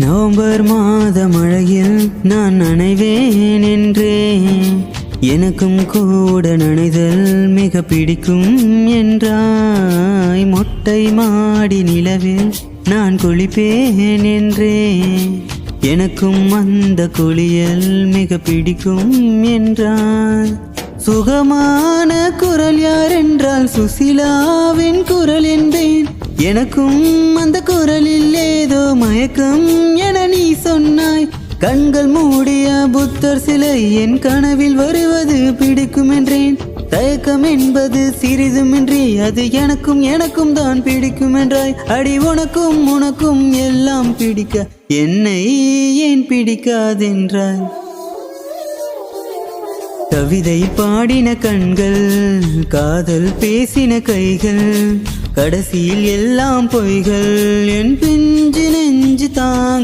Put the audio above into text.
November மாத மழையில் நான் நனைவேன் என்றேன். எனக்கும் கூட நனைதல் மிக பிடிக்கும் என்றாய். மொட்டை மாடி நிலவில் நான் குளிப்பேன் என்றேன். எனக்கும் அந்த குளியல் மிக பிடிக்கும் என்றாய். சுகமான குரல் யார் என்றால் சுசிலாவின் குரல் என்பேன். எனக்கும் அந்த குரலில் ஏதோ மயக்கம் என நீ சொன்னாய். கண்கள் மூடிய புத்தர் சிலை என் கனவில் வருவது பிடிக்கும் என்றேன். தயக்கம் என்பது சிறிதுமின்றி அது எனக்கும் தான் பிடிக்கும் என்றாய். அடி உனக்கும் எல்லாம் பிடிக்க என்னை ஏன் பிடிக்காதென்றாய். கவிதை பாடின கண்கள், காதல் பேசின கைகள், கடைசியில் எல்லாம் பொய்கள். என் பிஞ்சு நெஞ்சு தாங்க